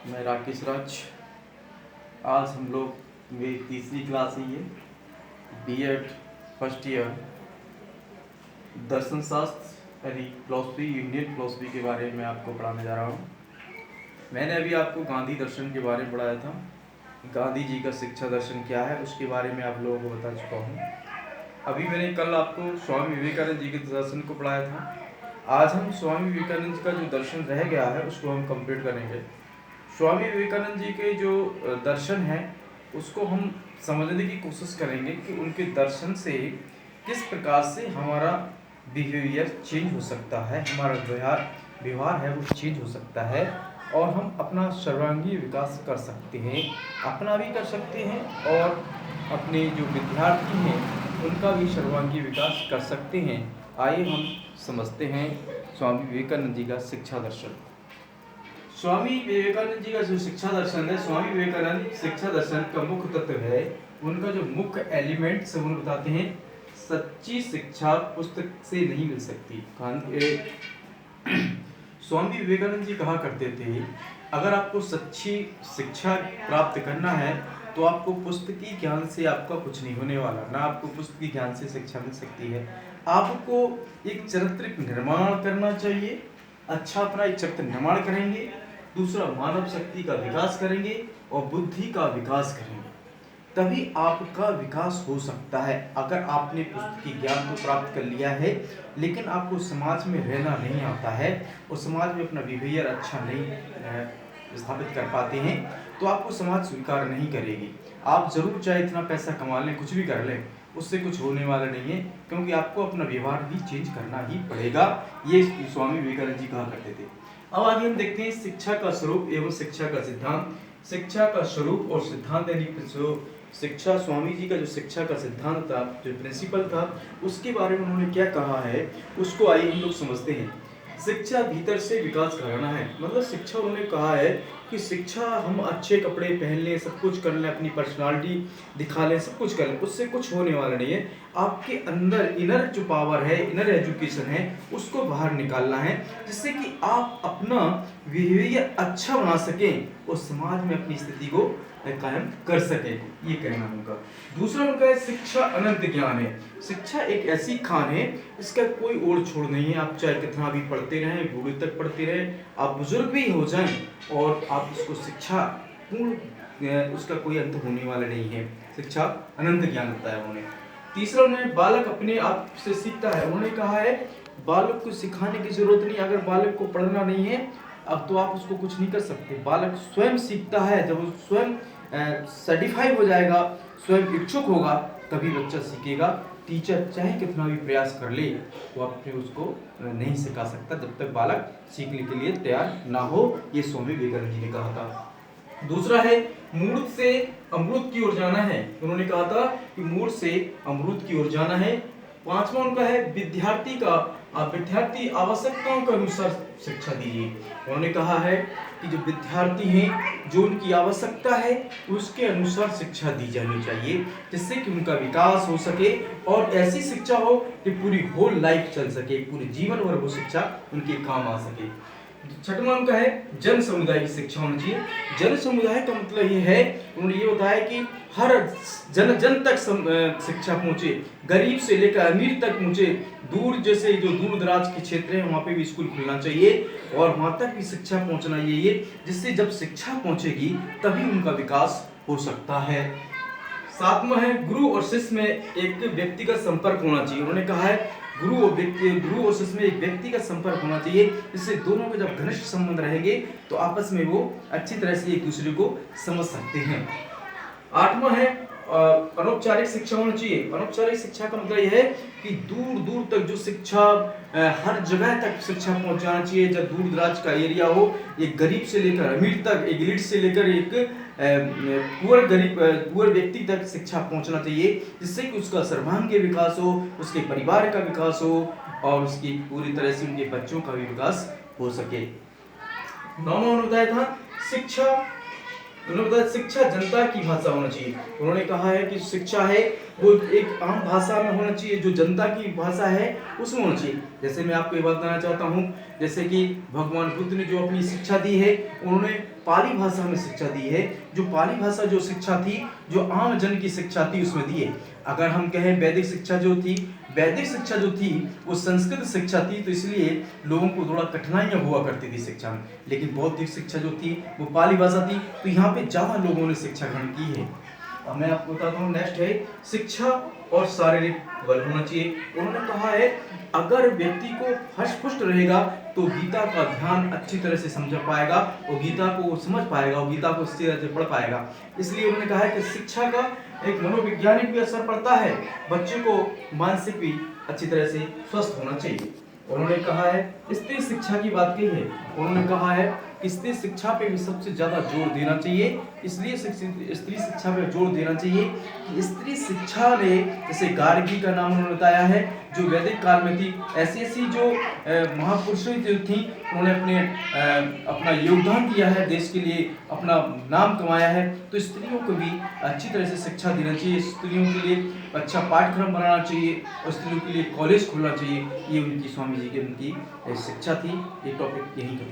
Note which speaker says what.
Speaker 1: मैं राकेश राज। आज हम लोग मेरी तीसरी क्लास है ये बीएड फर्स्ट ईयर दर्शन शास्त्र यानी फिलॉसफी, इंडियन फिलॉसफी के बारे में आपको पढ़ाने जा रहा हूँ। मैंने अभी आपको गांधी दर्शन के बारे में पढ़ाया था। गांधी जी का शिक्षा दर्शन क्या है उसके बारे में आप लोगों को बता चुका हूँ। अभी मैंने कल आपको स्वामी विवेकानंद जी के दर्शन को पढ़ाया था। आज हम स्वामी विवेकानंद जी का जो दर्शन रह गया है उसको हम कंप्लीट करेंगे। स्वामी विवेकानंद जी के जो दर्शन है उसको हम समझने की कोशिश करेंगे कि उनके दर्शन से किस प्रकार से हमारा बिहेवियर चेंज हो सकता है, हमारा व्यवहार है वो चेंज हो सकता है और हम अपना सर्वांगीण विकास कर सकते हैं, अपना भी कर सकते हैं और अपने जो विद्यार्थी हैं उनका भी सर्वांगीण विकास कर सकते हैं। आइए हम समझते हैं स्वामी विवेकानंद जी का शिक्षा दर्शन। स्वामी विवेकानंद जी का जो शिक्षा दर्शन है, स्वामी विवेकानंद शिक्षा दर्शन का मुख्य तत्व है, उनका जो मुख्य एलिमेंट सब उन्हें बताते हैं। सच्ची शिक्षा पुस्तक से नहीं मिल सकती। स्वामी विवेकानंद जी कहा करते थे, अगर आपको सच्ची शिक्षा प्राप्त करना है तो आपको पुस्तकीय ज्ञान से आपका कुछ नहीं होने वाला, ना आपको पुस्तकीय ज्ञान से शिक्षा मिल सकती है। आपको एक चारित्रिक निर्माण करना चाहिए। अच्छा अपना एक चरित्र निर्माण करेंगे, दूसरा मानव शक्ति का विकास करेंगे और बुद्धि का विकास करेंगे, तभी आपका विकास हो सकता है। अगर आपने पुस्तकीय ज्ञान तो प्राप्त कर लिया है लेकिन आपको समाज में रहना नहीं आता है और समाज में अपना बिहेवियर अच्छा नहीं स्थापित कर पाते हैं तो आपको समाज स्वीकार नहीं करेगी। आप जरूर चाहे इतना पैसा कमा लें, कुछ भी कर लें, उससे कुछ होने वाला नहीं है, क्योंकि आपको अपना व्यवहार भी चेंज करना ही पड़ेगा। ये स्वामी विवेकानंद जी कहा करते थे। अब आगे हम देखते हैं शिक्षा का स्वरूप एवं शिक्षा का सिद्धांत। शिक्षा का स्वरूप और सिद्धांत यानी जो शिक्षा, स्वामी जी का जो शिक्षा का सिद्धांत था, जो प्रिंसिपल था, उसके बारे में उन्होंने क्या कहा है उसको आइए हम लोग समझते हैं। शिक्षा भीतर से विकास कराना है, मतलब शिक्षा उन्होंने कहा है कि शिक्षा हम अच्छे कपड़े पहन लें, सब कुछ कर लें, अपनी पर्सनालिटी दिखा लें, सब कुछ कर लें, उससे कुछ होने वाला नहीं है। आपके अंदर इनर जो पावर है, इनर एजुकेशन है, उसको बाहर निकालना है, जिससे कि आप अपना बिहेवियर अच्छा बना सकें और समाज में अपनी स्थिति को कायम कर सके। ये कहना उनका। दूसरा उनका है शिक्षा अनंत ज्ञान है। शिक्षा एक ऐसी खान है, इसका कोई ओर छोड़ नहीं है। आप चाहे कितना भी पढ़ते रहें, बूढ़े तक पढ़ते रहें, आप बुजुर्ग भी हो जाएं और आप उसको शिक्षा पूर्ण, उसका कोई अंत होने वाला नहीं है। शिक्षा अनंत ज्ञान होता है उन्हें। तीसरा उन्हें बालक अपने आप से सीखता है। उन्होंने कहा है बालक को सिखाने की जरूरत नहीं। अगर बालक को पढ़ना नहीं है अब तो आप उसको कुछ नहीं कर सकते। बालक स्वयं सीखता है। जब वो स्वयं सर्टिफाई हो जाएगा, स्वयं इच्छुक होगा, तभी बच्चा सीखेगा। टीचर चाहे कितना भी प्रयास कर ले वो अपने उसको नहीं सिखा सकता जब तक बालक सीखने के लिए तैयार ना हो। ये स्वामी विवेकानंद जी ने कहा था। दूसरा है मूर्त से अमृत की ओर जाना है। उन्होंने कहा था कि मूर्त से अमृत की ओर जाना है। पांचवा उनका है विद्यार्थी आवश्यकताओं के अनुसार शिक्षा दीजिए। उन्होंने कहा है कि जो विद्यार्थी हैं, जो उनकी आवश्यकता है उसके अनुसार शिक्षा दी जानी चाहिए, जिससे कि उनका विकास हो सके और ऐसी शिक्षा हो कि पूरी होल लाइफ चल सके, पूरे जीवन भर वो शिक्षा उनके काम आ सके। छठवां उनका है जन समुदाय की शिक्षा होनी चाहिए। जन समुदाय का मतलब ये है, उन्होंने ये बताया कि हर जन तक शिक्षा पहुंचे, गरीब से लेकर अमीर तक पहुंचे। दूर जैसे जो दूर दराज के क्षेत्र हैं वहाँ पे भी स्कूल खुलना चाहिए और वहाँ तक भी शिक्षा पहुंचना चाहिए, जिससे जब शिक्षा पहुंचेगी तभी उनका विकास हो सकता है। सातवां है गुरु और शिष्य में एक व्यक्तिगत संपर्क होना चाहिए। उन्होंने कहा है गुरु और शिष्य में एक व्यक्तिगत संपर्क होना चाहिए, जिससे दोनों के जब घनिष्ठ संबंध रहेंगे तो आपस में वो अच्छी तरह से एक दूसरे को समझ सकते हैं। आठवां है अनौपचारिक शिक्षा होनी चाहिए। अनौपचारिक शिक्षा का मतलब यह है कि दूर दूर तक जो शिक्षा, हर जगह तक शिक्षा पहुंचाना चाहिए। जब दूर दराज का एरिया हो, एक गरीब से लेकर अमीर तक, एक एलिट से लेकर एक पुअर व्यक्ति तक शिक्षा पहुंचना चाहिए, जिससे कि उसका सर्वांगीण विकास हो, उसके परिवार का विकास हो और उसकी पूरी तरह से उनके बच्चों का भी विकास हो सके। नौवां बताया था शिक्षा उन्होंने बताया शिक्षा जनता की भाषा होना चाहिए। उन्होंने कहा है कि शिक्षा है वो एक आम भाषा में होना चाहिए, जो जनता की भाषा है उसमें होना चाहिए। जैसे मैं आपको ये बात बताना चाहता हूँ, जैसे कि भगवान बुद्ध ने जो अपनी शिक्षा दी है, उन्होंने पाली भाषा में शिक्षा दी है। जो पाली भाषा जो शिक्षा थी, जो आम जन की शिक्षा थी उसमें दी है। अगर हम कहें वैदिक शिक्षा जो थी, वैदिक शिक्षा जो थी वो संस्कृत शिक्षा थी, तो इसलिए लोगों को थोड़ा कठिनाइयाँ हुआ करती थी शिक्षा में। लेकिन बौद्धिक शिक्षा जो थी वो पाली भाषा थी, तो यहाँ पे ज़्यादा लोगों ने शिक्षा ग्रहण की है। अब मैं आपको बताता हूँ, नेक्स्ट है शिक्षा और शारीरिक बल होना चाहिए। उन्होंने कहा है अगर व्यक्ति को हष्ट पुष्ट रहेगा तो गीता का ध्यान अच्छी तरह से समझ पाएगा, और गीता को वो समझ पाएगा, और गीता को अच्छी तरह से पढ़ पाएगा। इसलिए उन्होंने कहा है कि शिक्षा का एक मनोवैज्ञानिक भी असर पड़ता है, बच्चे को मानसिक भी अच्छी तरह से स्वस्थ होना चाहिए। उन्होंने कहा है स्त्री शिक्षा की बात कही है। उन्होंने कहा है कि स्त्री शिक्षा पे भी सबसे ज़्यादा जोर देना चाहिए। इसलिए स्त्री शिक्षा पे जोर देना चाहिए कि स्त्री शिक्षा ने, जैसे गार्गी का नाम उन्होंने बताया है जो वैदिक काल में थी, ऐसी ऐसी जो महापुरुषों जो थी, उन्होंने अपना योगदान दिया है देश के लिए, अपना नाम कमाया है। तो स्त्रियों को भी अच्छी तरह से शिक्षा देना चाहिए, स्त्रियों के लिए अच्छा पाठ्यक्रम बनाना चाहिए, और स्त्रियों के लिए कॉलेज खोलना चाहिए। ये उनकी स्वामी जी की उनकी शिक्षा थी। ये टॉपिक यहीं